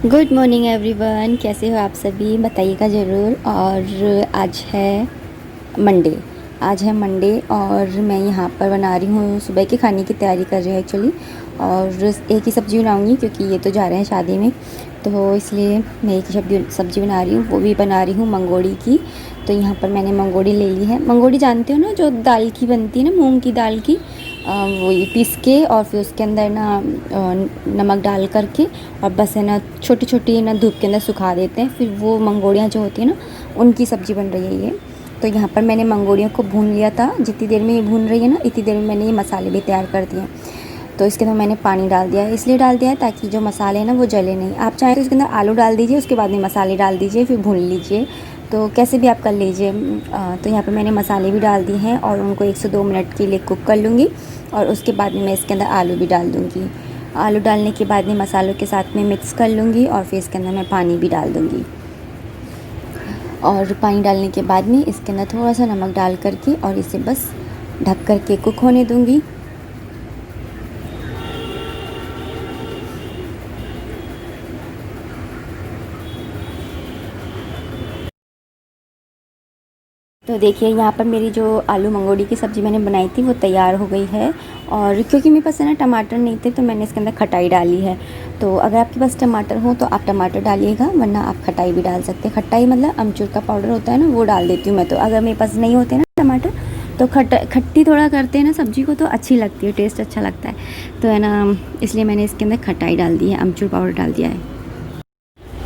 Good morning everyone, कैसे हो आप सभी? बताइएगा ज़रूर। और मंडे आज है मंडे और मैं यहाँ पर बना रही हूँ, सुबह के खाने की तैयारी कर रही हूँ एक्चुअली। और एक ही सब्ज़ी बनाऊँगी क्योंकि ये तो जा रहे हैं शादी में, तो इसलिए मैं एक ही सब्ज़ी बना रही हूँ। वो भी बना रही हूँ मंगोड़ी की। तो यहाँ पर मैंने मंगोड़ी ले ली है। मंगोड़ी जानते हो ना, जो दाल की बनती है ना, मूंग की दाल की। वो ये पीस के और फिर उसके अंदर ना नमक डाल करके और बस है ना छोटी छोटी ना धूप के अंदर सुखा देते हैं। फिर वो मंगोड़ियाँ जो होती है ना, उनकी सब्ज़ी बन रही है ये। तो यहाँ पर मैंने मंगोड़ियों को भून लिया था। जितनी देर में ये भून रही है ना, इतनी देर में मैंने ये मसाले भी तैयार कर दिए। तो इसके अंदर मैंने पानी डाल दिया है, इसलिए डाल दिया है ताकि जो मसाले हैं ना वो जले नहीं। आप चाहें तो इसके अंदर आलू डाल दीजिए, उसके बाद में मसाले डाल दीजिए, फिर भून लीजिए। तो कैसे भी आप कर लीजिए। तो यहाँ पर मैंने मसाले भी डाल दिए हैं और उनको 1 से 2 मिनट के लिए कुक कर लूँगी। और उसके बाद में मैं इसके अंदर आलू भी डाल दूँगी। आलू डालने के बाद में मसालों के साथ में मिक्स कर लूँगी और फिर इसके अंदर मैं पानी भी डाल दूँगी। और पानी डालने के बाद में इसके अंदर थोड़ा सा नमक डाल करके और इसे बस ढक कर के कुक होने दूँगी। तो देखिए यहाँ पर मेरी जो आलू मंगोड़ी की सब्ज़ी मैंने बनाई थी वो तैयार हो गई है। और क्योंकि मेरे पास है ना टमाटर नहीं थे, तो मैंने इसके अंदर खटाई डाली है। तो अगर आपके पास टमाटर हो तो आप टमाटर डालिएगा, वरना आप खटाई भी डाल सकते हैं। खटाई मतलब अमचूर का पाउडर होता है ना, वो डाल देती हूँ मैं। तो अगर मेरे पास नहीं होते ना टमाटर, तो खट्टी थोड़ा करते हैं ना सब्ज़ी को, तो अच्छी लगती है, टेस्ट अच्छा लगता है। तो है ना, इसलिए मैंने इसके अंदर खटाई डाल दी है, अमचूर पाउडर डाल दिया है।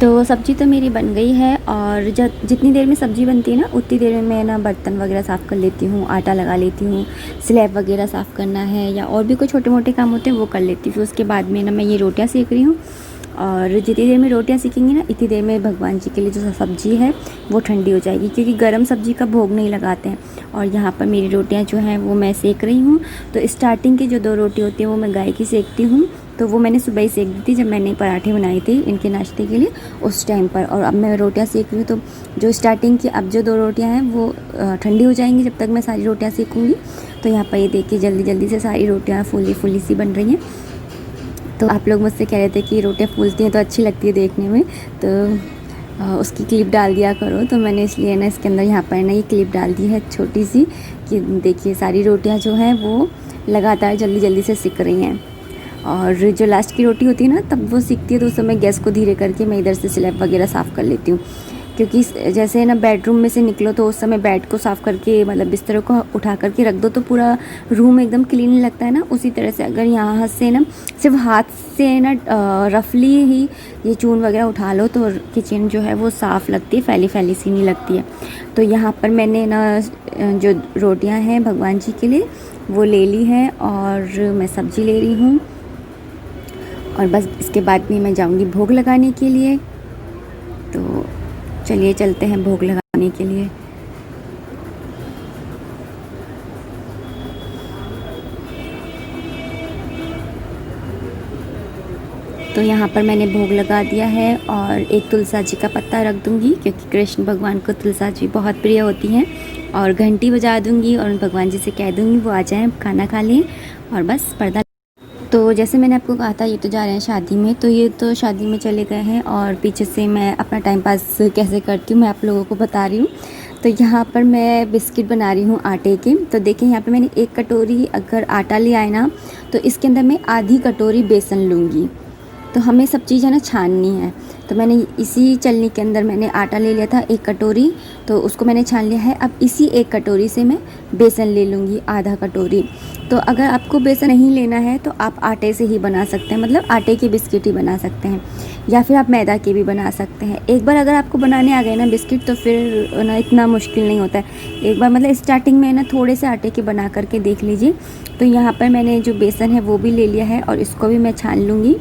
तो सब्ज़ी तो मेरी बन गई है। और जब जितनी देर में सब्ज़ी बनती है ना, उतनी देर में मैं ना बर्तन वगैरह साफ़ कर लेती हूँ, आटा लगा लेती हूँ, स्लैब वगैरह साफ़ करना है या और भी कोई छोटे मोटे काम होते हैं वो कर लेती हूँ। फिर उसके बाद में ना मैं ये रोटियाँ सेक रही हूँ। और जितनी देर में रोटियाँ सेकेंगी ना, इतनी देर में भगवान जी के लिए जो सब्ज़ी है वो ठंडी हो जाएगी, क्योंकि गर्म सब्ज़ी का भोग नहीं लगाते हैं। और यहाँ पर मेरी रोटियाँ जो हैं वो मैं सेक रही हूँ। तो स्टार्टिंग की जो 2 रोटी होती हैं वो मैं गाय की सेकती हूँ। तो वो मैंने सुबह ही सेक दी थी जब मैंने पराठे बनाए थे इनके नाश्ते के लिए, उस टाइम पर। और अब मैं रोटियां सेक रही हूँ। तो जो स्टार्टिंग की अब जो 2 रोटियां हैं वो ठंडी हो जाएंगी जब तक मैं सारी रोटियां सेकूँगी। तो यहाँ पर ये देखिए जल्दी जल्दी से सारी रोटियां फूली फूली सी बन रही हैं। तो आप लोग मुझसे कह रहे थे कि रोटियां फूलती हैं तो अच्छी लगती है देखने में, तो उसकी क्लिप डाल दिया करो। तो मैंने इसलिए ना इसके अंदर यहाँ पर ना ये क्लिप डाल दी है छोटी सी, कि देखिए सारी रोटियाँ जो हैं वो लगातार जल्दी जल्दी से सिक रही हैं। और जो लास्ट की रोटी होती है ना, तब वो सिकती है, तो उस समय गैस को धीरे करके मैं इधर से स्लैब वगैरह साफ़ कर लेती हूँ। क्योंकि जैसे ना बेडरूम में से निकलो तो उस समय बेड को साफ़ करके, मतलब बिस्तरों को उठा करके रख दो तो पूरा रूम एकदम क्लीन लगता है ना। उसी तरह से अगर यहाँ से ना सिर्फ हाथ से ना रफली ही ये चून वगैरह उठा लो तो किचन जो है वो साफ़ लगती है, फैली फैली सी नहीं लगती है। तो यहाँ पर मैंने ना जो रोटियाँ हैं भगवान जी के लिए वो ले ली है और मैं सब्ज़ी ले रही हूँ। और बस इसके बाद में मैं जाऊंगी भोग लगाने के लिए। तो चलिए चलते हैं भोग लगाने के लिए। तो यहाँ पर मैंने भोग लगा दिया है और एक तुलसा जी का पत्ता रख दूँगी, क्योंकि कृष्ण भगवान को तुलसा जी बहुत प्रिय होती हैं। और घंटी बजा दूँगी और भगवान जी से कह दूँगी वो आ जाएँ, खाना खा लें। और बस पर्दा। तो जैसे मैंने आपको कहा था ये तो जा रहे हैं शादी में, तो ये तो शादी में चले गए हैं। और पीछे से मैं अपना टाइम पास कैसे करती हूँ मैं आप लोगों को बता रही हूँ। तो यहाँ पर मैं बिस्किट बना रही हूँ आटे के। तो देखिए यहाँ पे मैंने 1 कटोरी अगर आटा लिया है ना, तो इसके अंदर मैं आधी कटोरी बेसन लूँगी। तो हमें सब चीज़ है ना छाननी है। तो मैंने इसी चलनी के अंदर मैंने आटा ले लिया था 1 कटोरी, तो उसको मैंने छान लिया है। अब इसी 1 कटोरी से मैं बेसन ले लूँगी आधा कटोरी। तो अगर आपको बेसन नहीं लेना है तो आप आटे से ही बना सकते हैं, मतलब आटे के बिस्किट ही बना सकते हैं, या फिर आप मैदा के भी बना सकते हैं। एक बार अगर आपको बनाने आ गए ना बिस्किट, तो फिर ना इतना मुश्किल नहीं होता है। एक बार मतलब स्टार्टिंग में ना थोड़े से आटे के बना करके देख लीजिए। तो यहाँ पर मैंने जो बेसन है वो भी ले लिया है और इसको भी मैं छान लूँगी।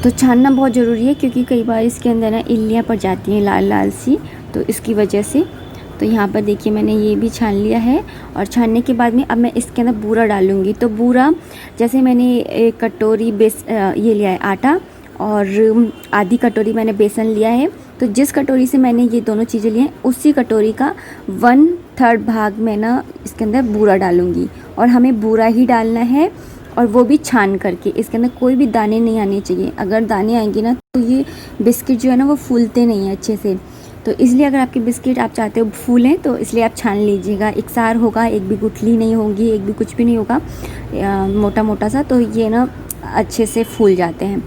तो छानना बहुत ज़रूरी है, क्योंकि कई बार इसके अंदर ना इल्लियाँ पड़ जाती हैं लाल लाल सी, तो इसकी वजह से। तो यहाँ पर देखिए मैंने ये भी छान लिया है। और छानने के बाद में अब मैं इसके अंदर बूरा डालूँगी। तो बूरा जैसे मैंने 1 कटोरी ये लिया है आटा और आधी कटोरी मैंने बेसन लिया है। तो जिस कटोरी से मैंने ये दोनों चीज़ें ली हैं, उसी कटोरी का 1/3 भाग मैं ना इसके अंदर बूरा डालूँगी। और हमें बूरा ही डालना है और वो भी छान करके। इसके अंदर कोई भी दाने नहीं आने चाहिए, अगर दाने आएंगे ना तो ये बिस्किट जो है ना वो फूलते नहीं हैं अच्छे से। तो इसलिए अगर आपके बिस्किट आप चाहते हो फूलें तो इसलिए आप छान लीजिएगा। एक सार होगा, एक भी गुठली नहीं होगी, एक भी कुछ भी नहीं होगा मोटा मोटा सा, तो ये ना अच्छे से फूल जाते हैं।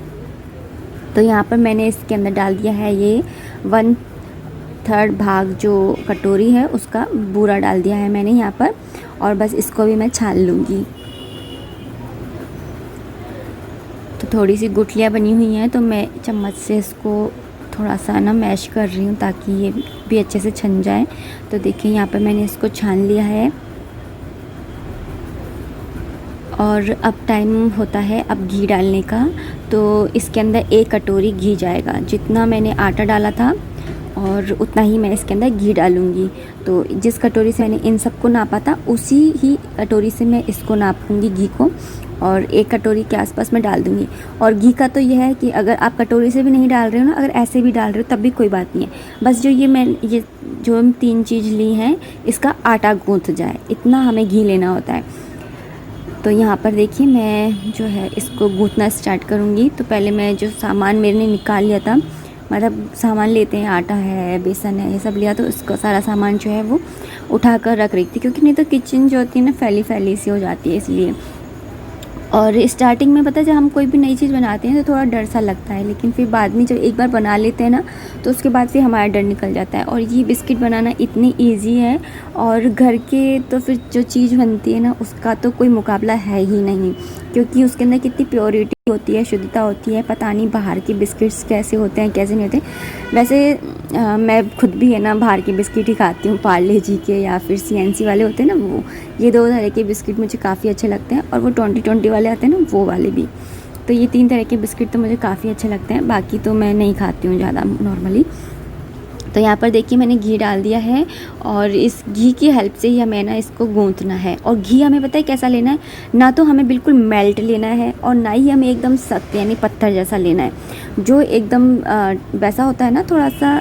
तो यहाँ पर मैंने इसके अंदर डाल दिया है ये 1/3 भाग जो कटोरी है उसका बूरा डाल दिया है मैंने यहाँ पर, और बस इसको भी मैं छान लूँगी। तो थोड़ी सी गुठलियाँ बनी हुई हैं तो मैं चम्मच से इसको थोड़ा सा ना मैश कर रही हूँ ताकि ये भी अच्छे से छन जाए। तो देखिए यहाँ पर मैंने इसको छान लिया है। और अब टाइम होता है अब घी डालने का। तो इसके अंदर 1 कटोरी घी जाएगा, जितना मैंने आटा डाला था और उतना ही मैं इसके अंदर घी डालूँगी। तो जिस कटोरी से मैंने इन सबको नापा था उसी ही कटोरी से मैं इसको नापूँगी घी को, और 1 कटोरी के आसपास मैं डाल दूँगी। और घी का तो यह है कि अगर आप कटोरी से भी नहीं डाल रहे हो ना, अगर ऐसे भी डाल रहे हो तब भी कोई बात नहीं है। बस जो ये जो हम 3 चीज़ ली हैं इसका आटा गूँथ जाए, इतना हमें घी लेना होता है। तो यहाँ पर देखिए मैं जो है इसको गूँथना स्टार्ट करूँगी। तो पहले मैं जो सामान मैंने निकाल लिया था, मतलब सामान लेते हैं, आटा है, बेसन है, ये सब लिया, तो उसको सारा सामान जो है वो उठा कर रख रही थी, क्योंकि नहीं तो किचन जो होती है ना फैली फैली सी हो जाती है इसलिए। और स्टार्टिंग में पता है जब हम कोई भी नई चीज़ बनाते हैं तो थोड़ा डर सा लगता है, लेकिन फिर बाद में जब एक बार बना लेते हैं ना तो उसके बाद फिर हमारा डर निकल जाता है। और ये बिस्किट बनाना इतनी इजी है, और घर के तो फिर जो चीज़ बनती है ना उसका तो कोई मुकाबला है ही नहीं, क्योंकि उसके अंदर कितनी प्योरिटी होती है, शुद्धता होती है। पता नहीं बाहर के बिस्किट्स कैसे होते हैं कैसे नहीं होते। वैसे मैं खुद भी है ना बाहर के बिस्किट ही खाती हूँ, पार्ले जी के या फिर CNC वाले होते हैं ना वो, ये 2 तरह के बिस्किट मुझे काफ़ी अच्छे लगते हैं। और वो 20-20 वाले आते हैं ना वो वाले भी। तो ये 3 तरह के बिस्किट तो मुझे काफ़ी अच्छे लगते हैं, बाकी तो मैं नहीं खाती हूँ ज़्यादा नॉर्मली। तो यहाँ पर देखिए मैंने घी डाल दिया है, और इस घी की हेल्प से ही हमें ना इसको गूँथना है। और घी हमें पता है कैसा लेना है, ना तो हमें बिल्कुल मेल्ट लेना है और ना ही हमें एकदम सख्त यानी पत्थर जैसा लेना है। जो एकदम वैसा होता है ना थोड़ा सा,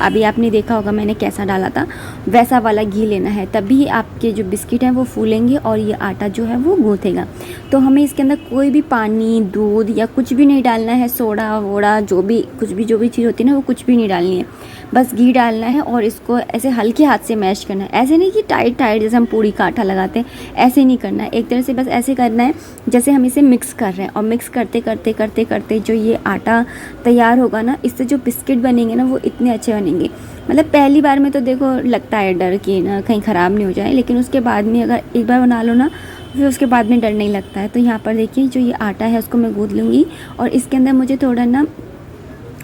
अभी आपने देखा होगा मैंने कैसा डाला था, वैसा वाला घी लेना है, तभी आपके जो बिस्किट हैं वो फूलेंगे और ये आटा जो है वो गूँथेगा। तो हमें इसके अंदर कोई भी पानी, दूध या कुछ भी नहीं डालना है, सोडा वोडा जो भी जो भी चीज़ होती है ना वो कुछ भी नहीं डालनी है, बस घी डालना है और इसको ऐसे हल्के हाथ से मैश करना है। ऐसे नहीं कि टाइट टाइट जैसे हम पूड़ी का आटा लगाते हैं, ऐसे नहीं करना है, एक तरह से बस ऐसे करना है जैसे हम इसे मिक्स कर रहे हैं। और मिक्स करते करते करते करते जो ये आटा तैयार होगा ना, इससे जो बिस्किट बनेंगे ना वो इतने अच्छे बनेंगे। मतलब पहली बार में तो देखो लगता है डर कि ना कहीं ख़राब नहीं हो जाए, लेकिन उसके बाद में अगर एक बार बना लो ना फिर उसके बाद में डर नहीं लगता है। तो यहाँ पर देखिए जो ये आटा है उसको मैं गूँथ लूँगी, और इसके अंदर मुझे थोड़ा ना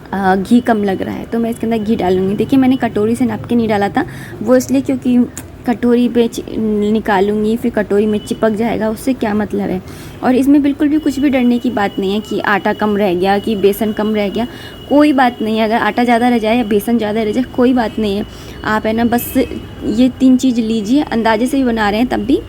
घी कम लग रहा है तो मैं इसके अंदर घी डालूँगी। देखिए मैंने कटोरी से नाप के नहीं डाला था, वो इसलिए क्योंकि कटोरी पे निकालूंगी फिर कटोरी में चिपक जाएगा, उससे क्या मतलब है। और इसमें बिल्कुल भी कुछ भी डरने की बात नहीं है कि आटा कम रह गया कि बेसन कम रह गया, कोई बात नहीं है। अगर आटा ज़्यादा रह जाए या बेसन ज़्यादा रह जाए कोई बात नहीं है, आप है ना बस ये 3 चीज़ लीजिए। अंदाजे से भी बना रहे हैं तब भी,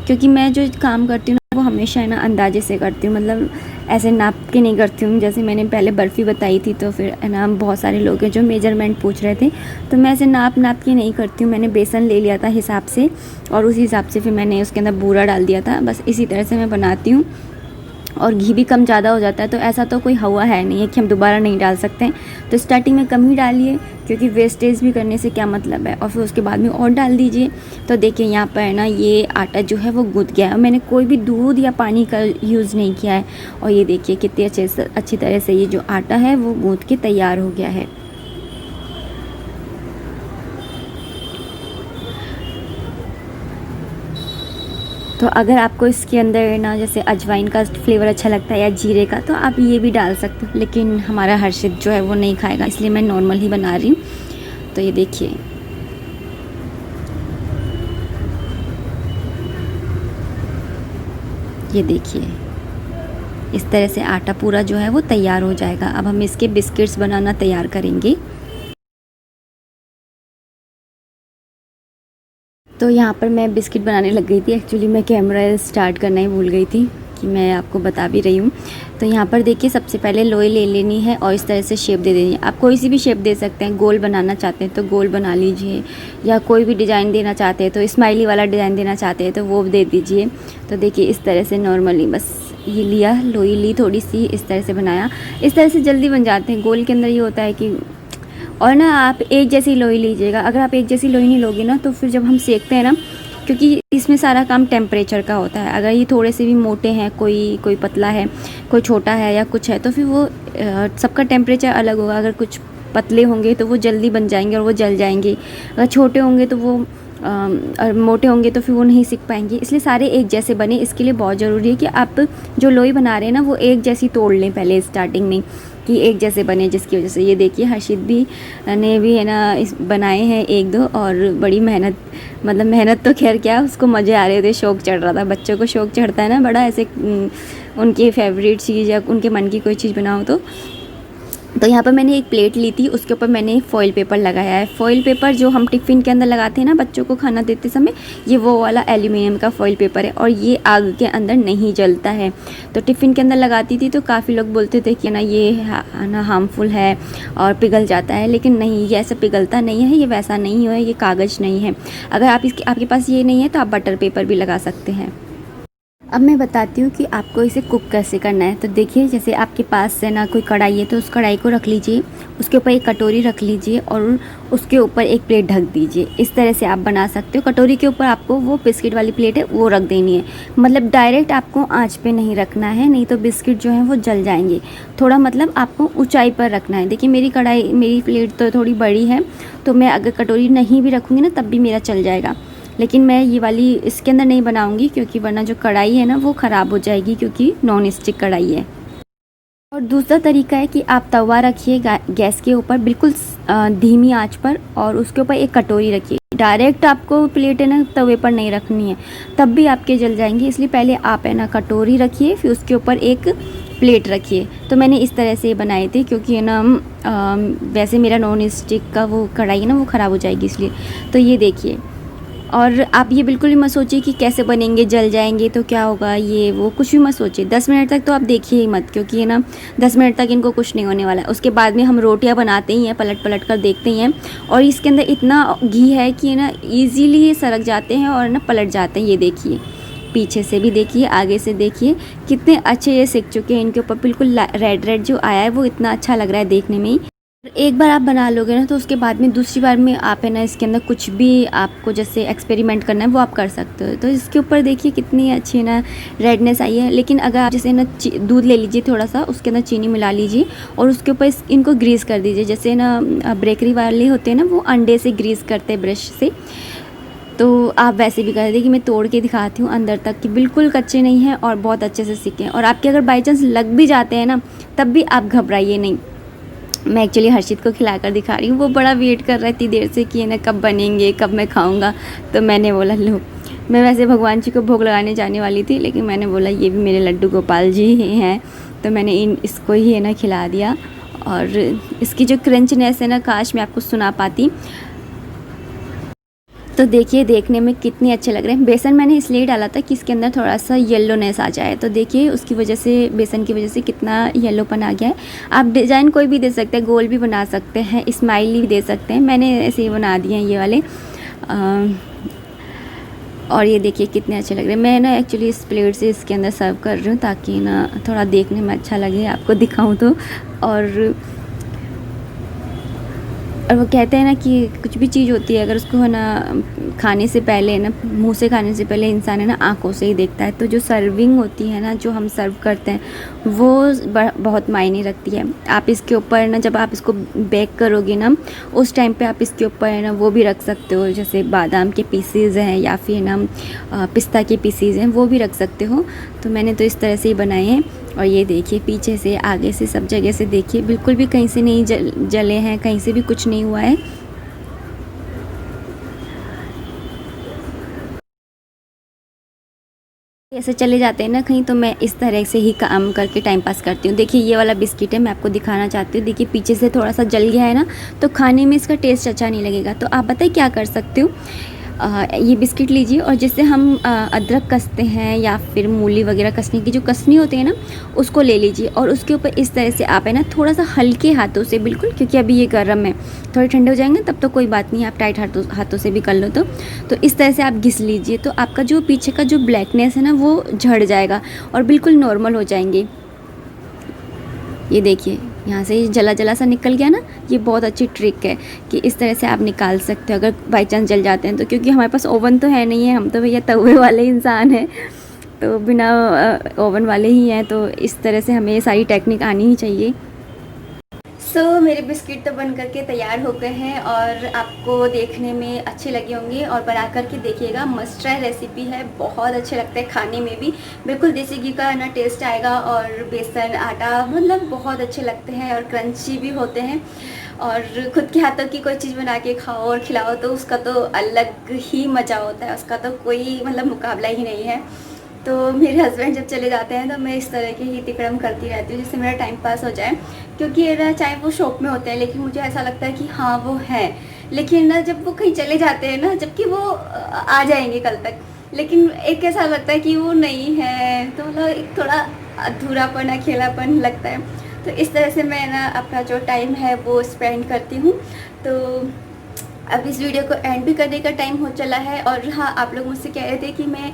क्योंकि मैं जो काम करती हूँ वो हमेशा है ना अंदाजे से करती हूँ, मतलब ऐसे नाप के नहीं करती हूँ। जैसे मैंने पहले बर्फ़ी बताई थी तो फिर है ना बहुत सारे लोग हैं जो मेजरमेंट पूछ रहे थे, तो मैं ऐसे नाप के नहीं करती हूँ। मैंने बेसन ले लिया था हिसाब से और उसी हिसाब से फिर मैंने उसके अंदर बूरा डाल दिया था, बस इसी तरह से मैं बनाती हूँ। और घी भी कम ज़्यादा हो जाता है तो ऐसा तो कोई हुआ है नहीं है कि हम दोबारा नहीं डाल सकते हैं, तो स्टार्टिंग में कम ही डालिए क्योंकि वेस्टेज भी करने से क्या मतलब है, और फिर उसके बाद में और डाल दीजिए। तो देखिए यहाँ पर है ना ये आटा जो है वो गूँथ गया है, मैंने कोई भी दूध या पानी का यूज़ नहीं किया है। और ये देखिए कितने अच्छी तरह से ये जो आटा है वो गूँथ के तैयार हो गया है। तो अगर आपको इसके अंदर ना जैसे अजवाइन का फ्लेवर अच्छा लगता है या जीरे का तो आप ये भी डाल सकते हो, लेकिन हमारा हर्षित जो है वो नहीं खाएगा इसलिए मैं नॉर्मल ही बना रही हूँ। तो ये देखिए इस तरह से आटा पूरा जो है वो तैयार हो जाएगा। अब हम इसके बिस्किट्स बनाना तैयार करेंगे। तो यहाँ पर मैं बिस्किट बनाने लग गई थी, एक्चुअली मैं कैमरा स्टार्ट करना ही भूल गई थी कि मैं आपको बता भी रही हूँ। तो यहाँ पर देखिए सबसे पहले लोई ले लेनी है और इस तरह से शेप दे देनी है। आप कोई सी भी शेप दे सकते हैं, गोल बनाना चाहते हैं तो गोल बना लीजिए, या कोई भी डिज़ाइन देना चाहते हैं तो स्माइली वाला डिज़ाइन देना चाहते हैं तो वो दे दीजिए। तो देखिए इस तरह से नॉर्मली बस ये लिया, लोई ली थोड़ी सी, इस तरह से बनाया। इस तरह से जल्दी बन जाते हैं। गोल के अंदर ये होता है कि, और ना आप एक जैसी लोई लीजिएगा। अगर आप एक जैसी लोई नहीं लोगे ना तो फिर जब हम सेकते हैं ना, क्योंकि इसमें सारा काम टेम्परेचर का होता है, अगर ये थोड़े से भी मोटे हैं, कोई पतला है, कोई छोटा है या कुछ है, तो फिर वो सबका टेम्परेचर अलग होगा। अगर कुछ पतले होंगे तो वो जल्दी बन जाएंगे और वो जल जाएंगे, अगर छोटे होंगे तो वो और मोटे होंगे तो फिर वो नहीं सीख पाएंगे। इसलिए सारे एक जैसे बने, इसके लिए बहुत ज़रूरी है कि आप जो लोई बना रहे हैं ना वो एक जैसी तोड़ लें पहले स्टार्टिंग में, कि एक जैसे बने, जिसकी वजह से ये देखिए हर्षित भी ने भी है ना इस बनाए हैं एक दो, और बड़ी मेहनत, मतलब मेहनत तो खैर क्या, उसको मज़े आ रहे थे, शौक़ चढ़ रहा था। बच्चों को शौक़ चढ़ता है ना बड़ा, ऐसे उनकी फेवरेट चीज़ या उनके मन की कोई चीज़ बनाओ तो यहाँ पर मैंने एक प्लेट ली थी, उसके ऊपर मैंने फॉइल पेपर लगाया है। फॉइल पेपर जो हम टिफ़िन के अंदर लगाते हैं ना बच्चों को खाना देते समय, ये वो वाला एल्यूमिनियम का फॉइल पेपर है और ये आग के अंदर नहीं जलता है। तो टिफ़िन के अंदर लगाती थी तो काफ़ी लोग बोलते थे कि ना ये ना हार्मफुल है और पिघल जाता है, लेकिन नहीं, ये ऐसा पिघलता नहीं है, ये वैसा नहीं है, ये कागज़ नहीं है। अगर आपके पास ये नहीं है तो आप बटर पेपर भी लगा सकते हैं। अब मैं बताती हूँ कि आपको इसे कुक कैसे करना है। तो देखिए जैसे आपके पास से ना कोई कढ़ाई है तो उस कढ़ाई को रख लीजिए, उसके ऊपर एक कटोरी रख लीजिए और उसके ऊपर एक प्लेट ढक दीजिए। इस तरह से आप बना सकते हो। कटोरी के ऊपर आपको वो बिस्किट वाली प्लेट है वो रख देनी है, मतलब डायरेक्ट आपको आँच पे नहीं रखना है, नहीं तो बिस्किट जो है वो जल जाएंगे। थोड़ा मतलब आपको ऊँचाई पर रखना है। देखिए मेरी प्लेट तो थोड़ी बड़ी है, तो मैं अगर कटोरी नहीं भी रखूँगी ना तब भी मेरा चल जाएगा, लेकिन मैं ये वाली इसके अंदर नहीं बनाऊंगी क्योंकि वरना जो कढ़ाई है ना वो ख़राब हो जाएगी, क्योंकि नॉन स्टिक कढ़ाई है। और दूसरा तरीका है कि आप तवा रखिए गैस के ऊपर बिल्कुल धीमी आंच पर, और उसके ऊपर एक कटोरी रखिए। डायरेक्ट आपको प्लेट है ना तवे पर नहीं रखनी है, तब भी आपके जल जाएंगे। इसलिए पहले आप है ना कटोरी रखिए, फिर उसके ऊपर एक प्लेट रखिए। तो मैंने इस तरह से बनाए थे, क्योंकि है ना वैसे मेरा नॉन स्टिक का वो कढ़ाई है ना वो ख़राब हो जाएगी इसलिए। तो ये देखिए, और आप ये बिल्कुल भी मत सोचिए कि कैसे बनेंगे, जल जाएंगे तो क्या होगा, ये वो कुछ भी मत सोचिए। 10 मिनट तक तो आप देखिए ही मत, क्योंकि है ना 10 मिनट तक इनको कुछ नहीं होने वाला है। उसके बाद में हम रोटियां बनाते ही हैं, पलट पलट कर देखते ही हैं, और इसके अंदर इतना घी है कि ना ईज़िली ये सरक जाते हैं और ना पलट जाते हैं। ये देखिए, पीछे से भी देखिए, आगे से देखिए, कितने अच्छे ये सिक चुके हैं। इनके ऊपर बिल्कुल रेड रेड जो आया है वो इतना अच्छा लग रहा है देखने में ही। एक बार आप बना लोगे ना तो उसके बाद में दूसरी बार में आप है ना इसके अंदर कुछ भी आपको जैसे एक्सपेरिमेंट करना है वो आप कर सकते हो। तो इसके ऊपर देखिए कितनी अच्छी ना रेडनेस आई है। लेकिन अगर आप जैसे ना दूध ले लीजिए थोड़ा सा, उसके अंदर चीनी मिला लीजिए और उसके ऊपर इनको ग्रीस कर दीजिए। जैसे ना बेकरी वाले होते हैं ना वो अंडे से ग्रीस करते हैं ब्रश से, तो आप वैसे भी कर देखिए। मैं तोड़ के दिखाती हूँ अंदर तक कि बिल्कुल कच्चे नहीं हैं और बहुत अच्छे से सीखे हैं। और आपके अगर बाई चांस लग भी जाते हैं ना तब भी आप घबराइए नहीं। मैं एक्चुअली हर्षित को खिलाकर दिखा रही हूँ, वो बड़ा वेट कर रहा है इतनी देर से कि ना कब बनेंगे, कब मैं खाऊंगा। तो मैंने बोला लो, मैं वैसे भगवान जी को भोग लगाने जाने वाली थी, लेकिन मैंने बोला ये भी मेरे लड्डू गोपाल जी ही हैं, तो मैंने इसको ही है ना खिला दिया। और इसकी जो क्रंचनेस है ना काश मैं आपको सुना पाती। तो देखिए देखने में कितने अच्छे लग रहे हैं। बेसन मैंने इसलिए डाला था कि इसके अंदर थोड़ा सा येलोनेस आ जाए, तो देखिए उसकी वजह से, बेसन की वजह से कितना येलोपन आ गया है। आप डिज़ाइन कोई भी दे सकते हैं, गोल भी बना सकते हैं, स्माइली भी दे सकते हैं। मैंने ऐसे ही बना दिए हैं ये वाले। और ये देखिए कितने अच्छे लग रहे हैं। मैं ना एक्चुअली इस प्लेट से इसके अंदर सर्व कर रही हूँ ताकि ना थोड़ा देखने में अच्छा लगे, आपको दिखाऊँ तो। और वो कहते हैं ना कि कुछ भी चीज़ होती है अगर उसको है ना खाने से पहले ना, मुंह से खाने से पहले इंसान है ना आँखों से ही देखता है। तो जो सर्विंग होती है ना, जो हम सर्व करते हैं वो बहुत मायने रखती है। आप इसके ऊपर ना जब आप इसको बेक करोगे ना उस टाइम पे आप इसके ऊपर है ना वो भी रख सकते हो, जैसे बादाम के पीसीज हैं या फिर ना पिस्ता के पीसीज हैं, वो भी रख सकते हो। तो मैंने तो इस तरह से ही बनाए हैं। और ये देखिए पीछे से, आगे से, सब जगह से देखिए, बिल्कुल भी कहीं से नहीं जले हैं, कहीं से भी कुछ नहीं हुआ है। ऐसे चले जाते हैं ना कहीं, तो मैं इस तरह से ही काम करके टाइम पास करती हूँ। देखिए ये वाला बिस्किट है, मैं आपको दिखाना चाहती हूँ। देखिए पीछे से थोड़ा सा जल गया है ना, तो खाने में इसका टेस्ट अच्छा नहीं लगेगा। तो आप बताइए क्या कर सकते हो, ये बिस्किट लीजिए और जिससे हम अदरक कसते हैं या फिर मूली वगैरह कसने की जो कसनी होती है ना, उसको ले लीजिए और उसके ऊपर इस तरह से आप है ना थोड़ा सा हल्के हाथों से, बिल्कुल, क्योंकि अभी ये गर्म है, थोड़े ठंडे हो जाएंगे तब तो कोई बात नहीं, आप टाइट हाथों से भी कर लो। तो इस तरह से आप घिस लीजिए, तो आपका जो पीछे का जो ब्लैकनेस है ना वो झड़ जाएगा और बिल्कुल नॉर्मल हो जाएंगे। ये देखिए यहाँ से जला जला सा निकल गया ना, ये बहुत अच्छी ट्रिक है कि इस तरह से आप निकाल सकते हो अगर बाई चांस जल जाते हैं तो, क्योंकि हमारे पास ओवन तो है नहीं है, हम तो भैया तवे वाले इंसान हैं, तो बिना ओवन वाले ही हैं, तो इस तरह से हमें ये सारी टेक्निक आनी ही चाहिए। मेरे बिस्किट तो बन करके तैयार हो गए हैं और आपको देखने में अच्छे लगे होंगे और बना करके देखिएगा, मस्ट ट्राई रेसिपी है, बहुत अच्छे लगते हैं खाने में भी, बिल्कुल देसी घी का ना टेस्ट आएगा और बेसन आटा मतलब बहुत अच्छे लगते हैं और क्रंची भी होते हैं। और खुद के हाथों की कोई चीज़ बना के खाओ और खिलाओ तो उसका तो अलग ही मज़ा होता है, उसका तो कोई मतलब मुकाबला ही नहीं है। तो मेरे हस्बैंड जब चले जाते हैं तो मैं इस तरह के ही तिकड़म करती रहती हूँ जिससे मेरा टाइम पास हो जाए, क्योंकि ना चाहे वो शॉप में होते हैं लेकिन मुझे ऐसा लगता है कि हाँ वो है, लेकिन ना जब वो कहीं चले जाते हैं ना, जबकि वो आ जाएंगे कल तक, लेकिन एक ऐसा लगता है कि वो नहीं है, तो मतलब एक थोड़ा अधूरापन अकेलापन लगता है। तो इस तरह से मैं ना अपना जो टाइम है वो स्पेंड करती हूँ। तो अब इस वीडियो को एंड भी करने का टाइम हो चला है। और हाँ, आप लोग मुझसे कह रहे थे कि मैं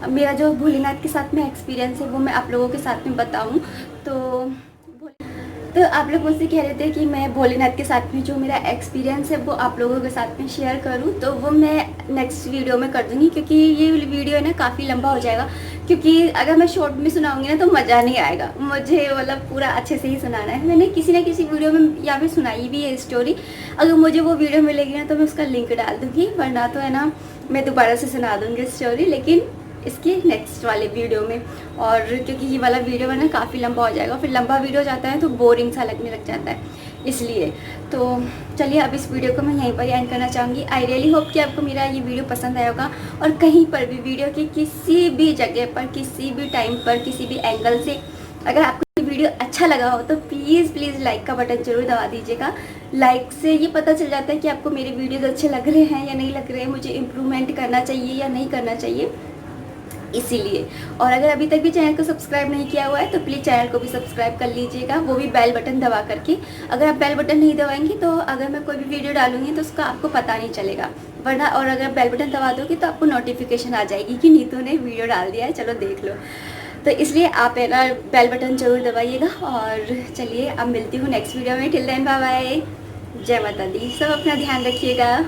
मेरा जो भोलेनाथ के साथ में एक्सपीरियंस है वो मैं आप लोगों के साथ में बताऊं। तो आप लोग मुझसे कह रहे थे कि मैं भोलेनाथ के साथ में जो मेरा एक्सपीरियंस है वो आप लोगों के साथ में शेयर करूं, तो वो मैं नेक्स्ट वीडियो में कर दूंगी, क्योंकि ये वीडियो है ना काफ़ी लंबा हो जाएगा, क्योंकि अगर मैं शॉर्ट में सुनाऊंगी ना तो मज़ा नहीं आएगा, मुझे मतलब पूरा अच्छे से ही सुनाना है। मैंने किसी ना किसी वीडियो में या फिर सुनाई भी है स्टोरी, अगर मुझे वो वीडियो मिलेगी ना तो मैं उसका लिंक डाल दूँगी, वरना तो है ना मैं दोबारा से सुना दूँगी स्टोरी, लेकिन इसके नेक्स्ट वाले वीडियो में। और क्योंकि ये वाला वीडियो है ना काफ़ी लंबा हो जाएगा, फिर लंबा वीडियो जाता है तो बोरिंग सा लगने लग जाता है, इसलिए। तो चलिए अब इस वीडियो को मैं यहीं पर एंड करना चाहूँगी। आई रियली होप कि आपको मेरा ये वीडियो पसंद आया होगा, और कहीं पर भी वीडियो की किसी भी जगह पर, किसी भी टाइम पर, किसी भी एंगल से अगर आपको वीडियो अच्छा लगा हो तो प्लीज़ लाइक का बटन जरूर दबा दीजिएगा। लाइक से ये पता चल जाता है कि आपको मेरे वीडियोज़ अच्छे लग रहे हैं या नहीं लग रहे हैं, मुझे इम्प्रूवमेंट करना चाहिए या नहीं करना चाहिए, इसीलिए। और अगर अभी तक भी चैनल को सब्सक्राइब नहीं किया हुआ है तो प्लीज़ चैनल को भी सब्सक्राइब कर लीजिएगा, वो भी बेल बटन दबा करके। अगर आप बेल बटन नहीं दबाएंगे तो अगर मैं कोई भी वीडियो डालूंगी तो उसका आपको पता नहीं चलेगा, वरना और अगर बेल बटन दबा दोगे तो आपको नोटिफिकेशन आ जाएगी कि नीतू ने वीडियो डाल दिया है, चलो देख लो। तो इसलिए आप है ना बेल बटन जरूर दबाइएगा। और चलिए अब मिलती हूँ नेक्स्ट वीडियो में, टिल देन बाय बाय, जय माता दी, सब अपना ध्यान रखिएगा।